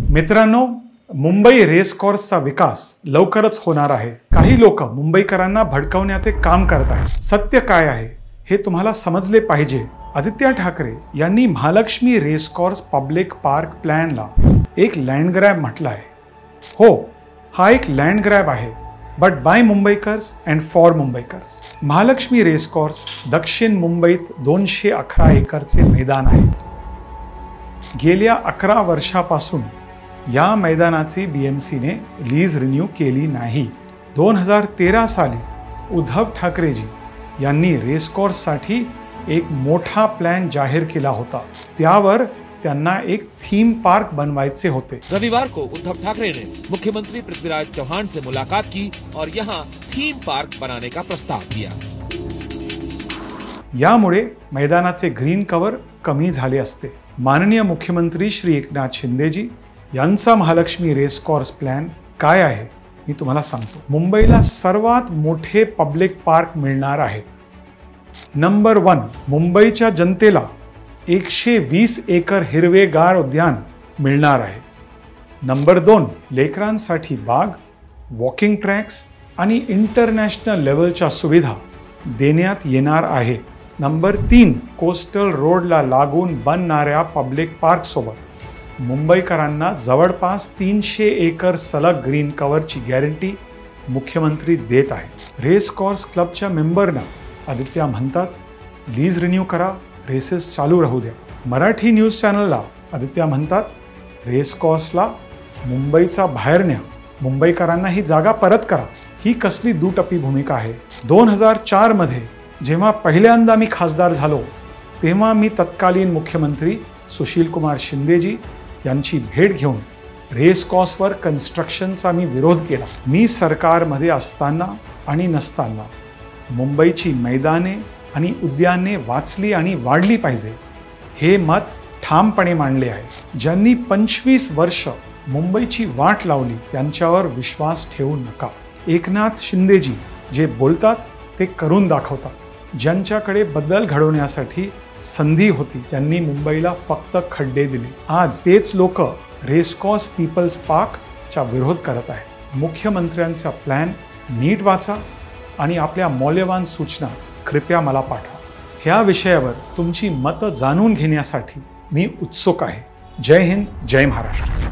मित्रांनो, मुंबई रेस कोर्सचा विकास लवकरच होणार आहे। काही लोक मुंबईकरांना भडकवण्याचे काम करत आहेत। सत्य काय आहे हे तुम्हाला समजले पाहिजे। आदित्य ठाकरे यांनी Mahalaxmi race course public park प्लॅनला एक लँड ग्रॅब म्हटलं आहे। हो, हा एक लँड ग्रॅब आहे, but by Mumbaikars and for Mumbaikars. Mahalaxmi race course दक्षिण मुंबईत 211 एकरचे मैदान आहे। गेल्या 11 वर्षापासून या मैदानाची बीएमसीने लीज रिन्यू केली नाही। 2013 साली उद्धव ठाकरेजी यांनी रेस कोर्ससाठी एक मोठा प्लॅन जाहीर केला होता। त्यावर त्यांना एक थीम पार्क बनवायचे होते। रविवार को उद्धव ठाकरे ने मुख्यमंत्री पृथ्वीराज चौहान से मुलाकात की और यहां थीम पार्क बनाने का प्रस्ताव दिया। यामुळे मैदानाचे ग्रीन कव्हर कमी झाले असते। माननीय मुख्यमंत्री श्री एकनाथ शिंदेजी यांचा महालक्ष्मी रेस कोर्स प्लॅन काय आहे मी तुम्हाला सांगतो। मुंबईला सर्वात मोठे पब्लिक पार्क मिळणार आहे। नंबर 1, मुंबईच्या जनतेला 120 एकर हिरवेगार उद्यान मिळणार आहे। नंबर 2, लेकरांसाठी बाग, वॉकिंग ट्रॅक्स आणि इंटरनॅशनल लेवलच्या सुविधा देण्यात येणार आहे। नंबर 3, कोस्टल रोडला लागून बनणाऱ्या पब्लिक पार्क सोबत मुंबईकरांना जवळपास 300 एकर सलग ग्रीन कव्हरची गॅरंटी मुख्यमंत्री देत आहे। रेस कोर्स क्लबच्या मेंबरना आदित्य म्हणतात, लीज रिन्यू करा, रेसेस चालू राहू द्या। मराठी न्यूज चॅनलला आदित्य म्हणतात, रेस कोर्सला मुंबईचा बाहेर न्या, मुंबईकरांना ही जागा परत करा। ही कसली दुटप्पी भूमिका आहे। 2004 मध्ये जेव्हा पहिल्यांदा मी खासदार झालो तेव्हा मी तत्कालीन मुख्यमंत्री सुशील कुमार शिंदेजी यांची भेट घेऊन रेस कोर्सवर कन्स्ट्रक्शनचा मी विरोध केला। मी सरकारमध्ये असताना आणि नसताना मुंबईची मैदाने आणि उद्याने वाचली आणि वाढली पाहिजे हे मत ठामपणे मांडले आहे। ज्यांनी 25 वर्ष मुंबईची वाट लावली त्यांच्यावर विश्वास ठेवू नका। एकनाथ शिंदेजी जे बोलतात ते करून दाखवतात। ज्यांच्याकडे बदल घडवण्यासाठी संधी होती त्यांनी मुंबईला फक्त खड्डे दिले। आज तेच लोक रेस कोर्स पीपल्स पार्कचा विरोध करत आहेत। मुख्यमंत्र्यांचा प्लॅन नीट वाचा आणि आपल्या मौल्यवान सूचना कृपया मला पाठवा। ह्या विषयावर तुमची मतं जाणून घेण्यासाठी मी उत्सुक आहे। जय हिंद, जय महाराष्ट्र।